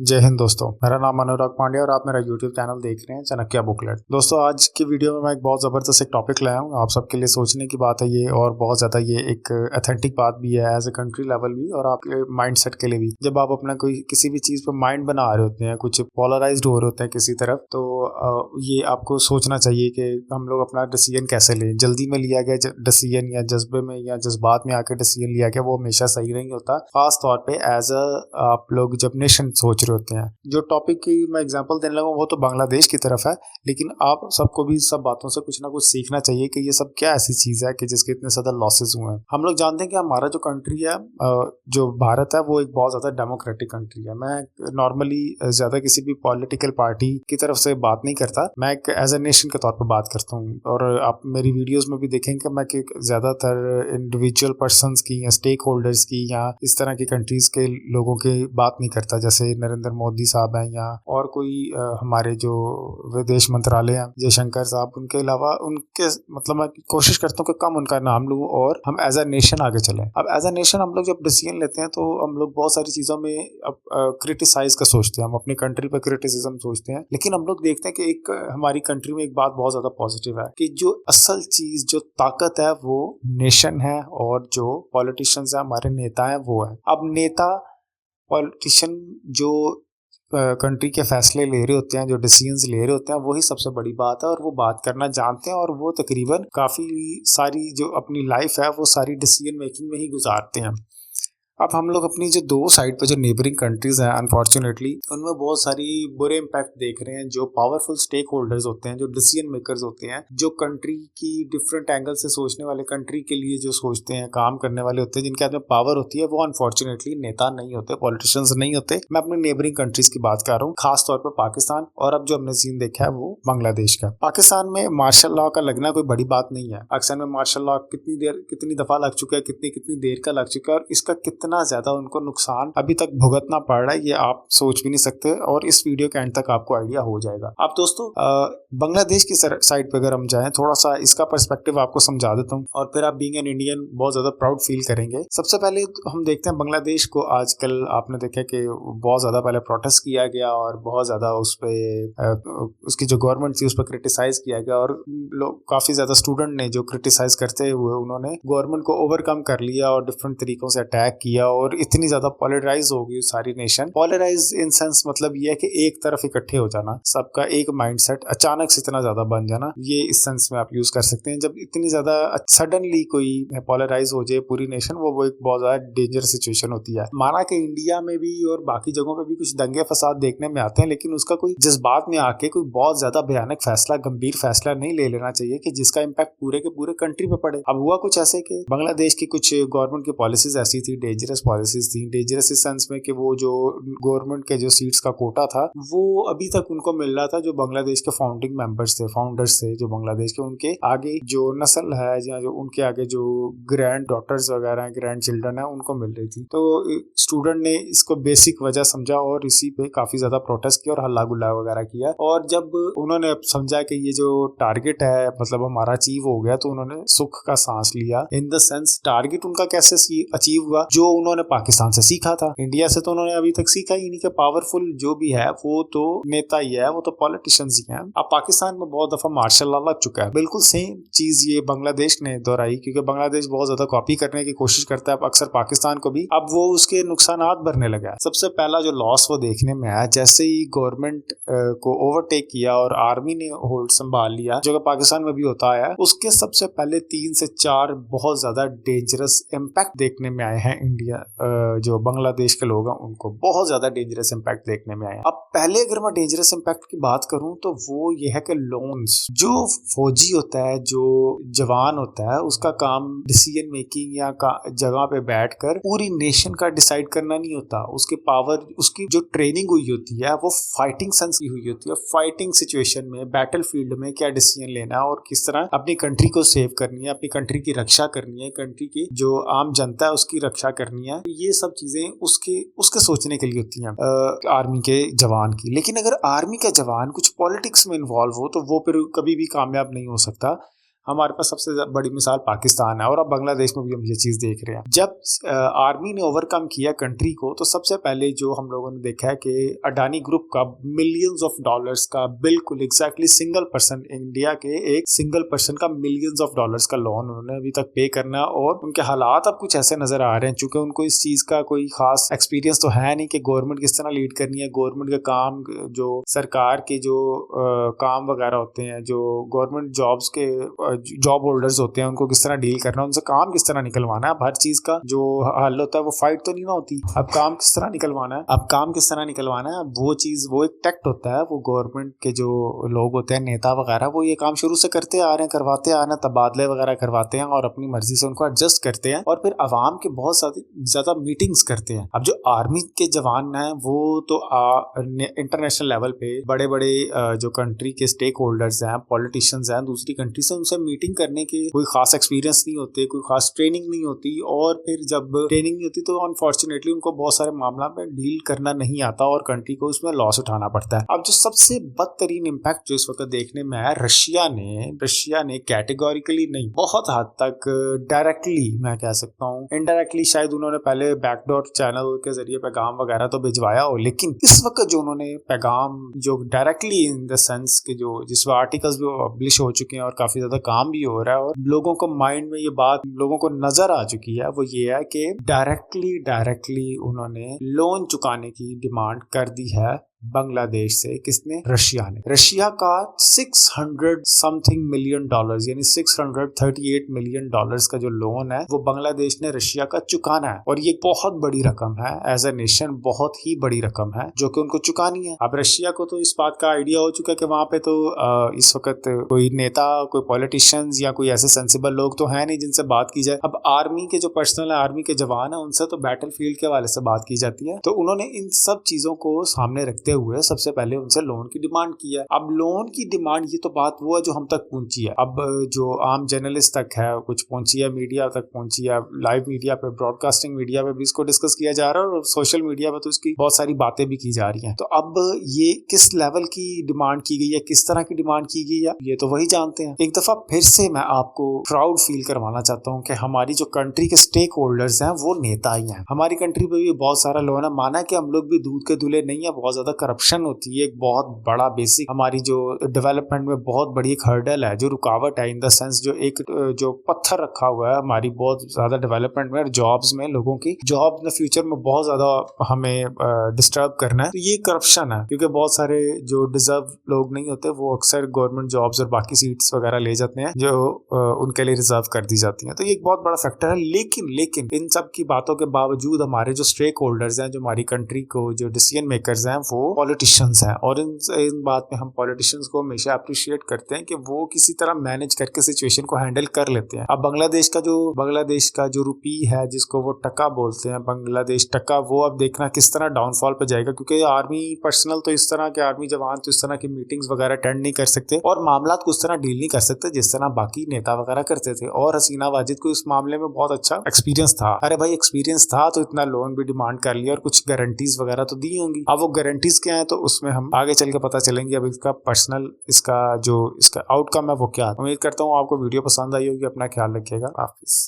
जय हिंद दोस्तों, मेरा नाम अनुराग पांडे और आप मेरा YouTube चैनल देख रहे हैं चाणक्य बुकलेट। दोस्तों, आज की वीडियो में मैं एक बहुत ज़बरदस्त एक टॉपिक लाया हूँ। आप सबके लिए सोचने की बात है ये, और बहुत ज़्यादा ये एक अथेंटिक बात भी है एज ए कंट्री लेवल भी, और आपके माइंडसेट के लिए भी। जब आप अपना कोई किसी भी चीज़ पर माइंड बना रहे होते हैं, कुछ पोलराइज्ड हो रहे होते हैं किसी तरफ, तो ये आपको सोचना चाहिए कि हम लोग अपना डिसीजन कैसे लें। जल्दी में लिया गया डिसीजन या जज्बे में या जज्बात में आकर डिसीजन लिया गया, वो हमेशा सही नहीं होता। खास तौर पर एज आप लोग जब नेशन सोच रहे होते हैं। जो टॉपिक की मैं एग्जांपल देने लगा वो तो बांग्लादेश की तरफ है, लेकिन आप सबको भी सब बातों से कुछ ना कुछ सीखना चाहिए कि ये सब क्या ऐसी चीज़ है कि जिसके इतने ज़्यादा लॉसेस हुए हैं। हम लोग जानते हैं कि हमारा जो कंट्री है, जो भारत है, वो एक बहुत ज़्यादा डेमोक्रेटिक कंट्री है। मैं नॉर्मली ज़्यादा किसी भी पॉलिटिकल पार्टी की तरफ से बात नहीं करता, मैं एक एज ए नेशन के तौर पर बात करता हूँ। और आप मेरी वीडियोज़ में भी देखेंगे मैं कि ज़्यादातर इंडिविजुअल पर्सनस की या स्टेक होल्डर्स की या इस तरह की कंट्रीज़ के लोगों की बात नहीं करता, जैसे नरेंद्र मोदी साहब हैं या और कोई हमारे जो विदेश मंत्रालय हैं जयशंकर साहब, उनके अलावा उनके मतलब मैं कोशिश करता हूँ कि कम उनका नाम लूँ और हम एज अ नेशन आगे चलें। अब एज अ नेशन हम लोग जब डिसीजन लेते हैं तो हम लोग बहुत सारी चीज़ों में अब क्रिटिसाइज का सोचते हैं, हम अपनी कंट्री पर क्रिटिसिज्म सोचते हैं, लेकिन हम लोग देखते हैं कि एक हमारी कंट्री में एक बात बहुत ज़्यादा पॉजिटिव है कि जो असल चीज़, जो ताकत है वो नेशन है, और जो पॉलिटिशियंस है, हमारे नेता हैं, वो है। अब नेता पॉलिटिशियन जो कंट्री के फैसले ले रहे होते हैं, जो डिसीजंस ले रहे होते हैं, वही सबसे बड़ी बात है, और वो बात करना जानते हैं, और वो तकरीबन काफ़ी सारी जो अपनी लाइफ है वो सारी डिसीजन मेकिंग में ही गुजारते हैं। अब हम लोग अपनी जो दो साइड पर जो नेबरिंग कंट्रीज हैं, अनफॉर्चुनेटली उनमें बहुत सारी बुरे इम्पैक्ट देख रहे हैं। जो पावरफुल स्टेक होल्डर्स होते हैं, जो डिसीजन मेकर्स होते हैं, जो कंट्री की डिफरेंट एंगल से सोचने वाले, कंट्री के लिए जो सोचते हैं, काम करने वाले होते हैं, जिनके हाथ में पावर होती है, वो अनफॉर्चुनेटली नेता नहीं होते, पॉलिटिशियंस नहीं होते। मैं अपने नेबरिंग कंट्रीज की बात कर रहा हूँ, खासतौर पर पाकिस्तान, और अब जो हमने सीन देखा है वो बांग्लादेश का। पाकिस्तान में मार्शल लॉ का लगना कोई बड़ी बात नहीं है। पाकिस्तान में मार्शल लॉ कितनी दफा लग चुका है, कितनी देर का लग चुका है, और इसका कितना ज्यादा उनको नुकसान अभी तक भुगतना पड़ रहा है, ये आप सोच भी नहीं सकते, और इस वीडियो के एंड तक आपको आइडिया हो जाएगा। अब दोस्तों, बांग्लादेश की साइड पे अगर हम जाएं, थोड़ा सा इसका पर्सपेक्टिव आपको समझा देता हूँ, और फिर आप बीइंग एन इंडियन बहुत ज्यादा प्राउड फील करेंगे। सबसे पहले हम देखते हैं बांग्लादेश को। आजकल आपने देखा कि बहुत ज्यादा पहले प्रोटेस्ट किया गया, और बहुत ज्यादा उस पर उसकी जो गवर्नमेंट थी उस पर क्रिटिसाइज किया गया, और लोग काफी ज्यादा स्टूडेंट ने जो क्रिटिसाइज करते हुए उन्होंने गवर्नमेंट को ओवरकम कर लिया और डिफरेंट तरीकों से अटैक किया, और इतनी ज्यादा पोलराइज हो गई सारी नेशन। पोलराइज इन सेंस मतलब ये है कि एक तरफ इकट्ठे हो जाना, सबका एक माइंडसेट अचानक से इतना ज्यादा बन जाना, ये इस सेंस में आप यूज कर सकते हैं। जब इतनी ज्यादा सडनली कोई पोलराइज हो जाए पूरी नेशन, वो एक बहुत ज्यादा डेंजर सिचुएशन होती है। माना कि इंडिया में भी और बाकी जगहों पे भी कुछ दंगे फसाद देखने में आते हैं, लेकिन उसका कोई जज्बात में आके कोई बहुत ज्यादा भयानक फैसला, गंभीर फैसला नहीं ले लेना चाहिए कि जिसका इम्पैक्ट पूरे के पूरे कंट्री पे पड़े। अब हुआ कुछ ऐसे कि बांग्लादेश की कुछ गवर्नमेंट की पॉलिसीज ऐसी थी, डेंजरस पॉलिसीज थी। डेंजरस इस सेंस में कि वो जो गवर्नमेंट के जो सीट्स का कोटा था वो अभी तक उनको मिल रहा था जो बांग्लादेश के फाउंडिंग मेंबर्स थे, फाउंडर्स थे जो बांग्लादेश के, उनके आगे जो नस्ल है या जो उनके आगे जो ग्रैंड डॉटर्स वगैरह हैं, ग्रैंड चिल्ड्रन है, उनको मिल रही थी। तो स्टूडेंट ने इसको बेसिक वजह समझा और इसी पे काफी ज्यादा प्रोटेस्ट किया और हल्ला गुल्ला वगैरह किया। और जब उन्होंने समझा कि ये जो टारगेट है मतलब हमारा अचीव हो गया, तो उन्होंने सुख का सांस लिया। इन द सेंस टारगेट उनका कैसे अचीव हुआ, जो उन्होंने पाकिस्तान से सीखा था। इंडिया से तो उन्होंने अभी तक सीखा ही नहीं कि पावरफुल जो भी है वो तो नेता ही है, वो तो पॉलिटिशियंस ही हैं। अब पाकिस्तान में बहुत दफा मार्शल लॉ लग चुका है। बिल्कुल सेम चीज ये बांग्लादेश ने दोहराई, क्योंकि बांग्लादेश बहुत ज्यादा कॉपी करने की कोशिश करता है अक्सर पाकिस्तान को भी। अब वो उसके नुकसानात भरने लगा है। सबसे पहला जो लॉस वो देखने में आया, जैसे ही गवर्नमेंट को ओवरटेक किया और आर्मी ने होल्ड संभाल लिया, जो कि पाकिस्तान में भी होता है, उसके सबसे पहले 3 से 4 बहुत ज्यादा डेंजरस इम्पैक्ट देखने में आए हैं। इंडिया जो बांग्लादेश के लोग हैं उनको बहुत ज्यादा डेंजरस इम्पैक्ट देखने में आया। अब पहले अगर मैं डेंजरस इम्पैक्ट की बात करूं तो वो ये है कि लोन्स, जो फौजी होता है, जो जवान होता है, उसका काम डिसीजन मेकिंग या जगह पे बैठकर पूरी नेशन का डिसाइड करना नहीं होता। उसकी पावर, उसकी जो ट्रेनिंग हुई होती है वो फाइटिंग सेंस की हुई होती है। फाइटिंग सिचुएशन में, बैटल फील्ड में क्या डिसीजन लेना है और किस तरह अपनी कंट्री को सेव करनी है, अपनी कंट्री की रक्षा करनी है, कंट्री की जो आम जनता है उसकी रक्षा करनी है, ये सब चीजें उसके सोचने के लिए होती हैं आर्मी के जवान की। लेकिन अगर आर्मी का जवान कुछ पॉलिटिक्स में इन्वॉल्व हो तो वो फिर कभी भी कामयाब नहीं हो सकता। हमारे पास सबसे बड़ी मिसाल पाकिस्तान है और अब बांग्लादेश में भी हम ये चीज देख रहे हैं। जब आर्मी ने ओवरकम किया कंट्री को तो सबसे पहले जो हम लोगों ने देखा है कि अडानी ग्रुप का मिलियंस ऑफ डॉलर्स का बिल्कुल एग्जैक्टली सिंगल पर्सन, इंडिया के एक सिंगल पर्सन का मिलियंस ऑफ डॉलर्स का लोन उन्होंने अभी तक पे करना, और उनके हालात अब कुछ ऐसे नजर आ रहे हैं चूंकि उनको इस चीज का कोई खास एक्सपीरियंस तो है नहीं कि गवर्नमेंट किस तरह लीड करनी है, गवर्नमेंट का काम, जो सरकार के जो काम वगैरह होते हैं, जो गवर्नमेंट जॉब्स के जॉब होल्डर्स होते हैं उनको किस तरह डील करना, उनसे काम किस तरह निकलवाना है। अब हर चीज का जो हल होता है वो फाइट तो नहीं ना होती, अब काम किस तरह निकलवाना है, अब काम किस तरह निकलवाना है, वो चीज, वो एक टैक्ट होता है, वो गवर्नमेंट के जो लोग होते हैं, नेता वगैरह, वो ये काम शुरू से करते आ रहे हैं, करवाते आ रहे हैं, तबादले वगैरह करवाते हैं और अपनी मर्जी से उनको एडजस्ट करते हैं और फिर अवाम के बहुत ज्यादा मीटिंग्स करते हैं। अब जो आर्मी के जवान हैं वो तो इंटरनेशनल लेवल पे बड़े बड़े जो कंट्री के स्टेक होल्डर्स हैं, पॉलिटिशियंस हैं दूसरी कंट्री से, उनसे मीटिंग करने के कोई खास एक्सपीरियंस नहीं होते, कोई खास ट्रेनिंग नहीं होती, और फिर जब ट्रेनिंग नहीं होती तो अनफॉर्चुनेटली उनको बहुत सारे मामला में डील करना नहीं आता और कंट्री को उसमें लॉस उठाना पड़ता है। अब जो सबसे बदतरीन इम्पैक्ट जो इस वक्त देखने में है, रशिया ने कैटेगोरिकली नहीं, बहुत हद तक डायरेक्टली मैं कह सकता हूँ, इनडायरेक्टली शायद उन्होंने पहले बैकडोर चैनल के जरिए पैगाम वगैरह तो भिजवाया हो, लेकिन इस वक्त जो उन्होंने पैगाम जो डायरेक्टली इन द सेंस के जो जिसमें आर्टिकल्स भी पब्लिश हो चुके हैं और काफी ज्यादा काम भी हो रहा है और लोगों को माइंड में ये बात लोगों को नजर आ चुकी है, वो ये है कि डायरेक्टली उन्होंने लोन चुकाने की डिमांड कर दी है बांग्लादेश से। किसने? रशिया ने। रशिया का 600 समथिंग मिलियन डॉलर्स यानी 638 मिलियन डॉलर्स का जो लोन है वो बांग्लादेश ने रशिया का चुकाना है, और ये बहुत बड़ी रकम है, एज ए नेशन बहुत ही बड़ी रकम है जो कि उनको चुकानी है। अब रशिया को तो इस बात का आइडिया हो चुका है कि वहां पे तो इस वक्त कोई नेता, कोई पॉलिटिशियंस या कोई ऐसे सेंसिबल लोग तो है नहीं जिनसे बात की जाए। अब आर्मी के जो पर्सनल आर्मी के जवान है उनसे तो बैटल फील्ड के हवाले से बात की जाती है, तो उन्होंने इन सब चीजों को सामने रखते हुए सबसे पहले उनसे लोन की डिमांड की है। अब लोन की डिमांड, ये तो बात वो है जो हम तक पहुंची है, अब जो आम जर्नलिस्ट तक है कुछ पहुंची है, मीडिया तक पहुंची है, लाइव मीडिया पे, ब्रॉडकास्टिंग मीडिया पे भी इसको डिस्कस किया जा रहा है और सोशल मीडिया पे तो इसकी बहुत सारी बातें भी की जा रही हैं। तो अब ये किस लेवल की डिमांड की गई है, किस तरह की डिमांड की गई है, ये तो वही जानते हैं। एक दफा फिर से मैं आपको प्राउड फील करवाना चाहता हूँ कि हमारी जो कंट्री के स्टेक होल्डर्स हैं वो नेता ही हैं। हमारी कंट्री पे भी बहुत सारा लोन है, माना कि हम लोग भी दूध के दूल्हे नहीं है, बहुत ज्यादा करप्शन होती है, एक बहुत बड़ा बेसिक हमारी जो डेवलपमेंट में बहुत बड़ी एक हर्डल है, जो रुकावट है इन द सेंस, जो एक जो पत्थर रखा हुआ है हमारी बहुत ज्यादा डेवलपमेंट में, जॉब्स में, लोगों की जॉब इन फ्यूचर में बहुत ज्यादा हमें डिस्टर्ब करना है, तो ये करप्शन है। क्योंकि बहुत सारे जो डिजर्व लोग नहीं होते वो अक्सर गवर्नमेंट जॉब्स और बाकी सीट्स वगैरह ले जाते हैं जो उनके लिए रिजर्व कर दी जाती हैं, तो ये एक बहुत बड़ा फैक्टर है। लेकिन इन सब की बातों के बावजूद हमारे जो स्टेक होल्डर्स हैं, जो हमारी कंट्री को जो डिसीजन मेकर्स हैं वो पॉलिटिशियंस हैं, और इन बात में हम पॉलिटिशियंस को हमेशा अप्रिशिएट करते हैं कि वो किसी तरह मैनेज करके सिचुएशन को हैंडल कर लेते हैं। अब बांग्लादेश का जो रुपी है जिसको वो टका बोलते हैं, बांग्लादेश टका, वो अब देखना किस तरह डाउनफॉल पे जाएगा, क्योंकि आर्मी पर्सनल तो इस तरह के आर्मी जवान तो इस तरह की मीटिंग्स वगैरह अटेंड नहीं कर सकते और मामला को उस तरह डील नहीं कर सकते जिस तरह बाकी नेता वगैरह करते थे। और हसीना वाजिद को इस मामले में बहुत अच्छा एक्सपीरियंस था। अरे भाई एक्सपीरियंस था तो इतना लोन भी डिमांड कर लिया और कुछ गारंटीज वगैरह तो दी होंगी। अब वो गारंटीज क्या है तो उसमें हम आगे चल के पता चलेंगे। अब इसका पर्सनल इसका आउटकम है वो क्या। उम्मीद करता हूँ आपको वीडियो पसंद आई होगी। अपना ख्याल रखिएगा। हाफिज।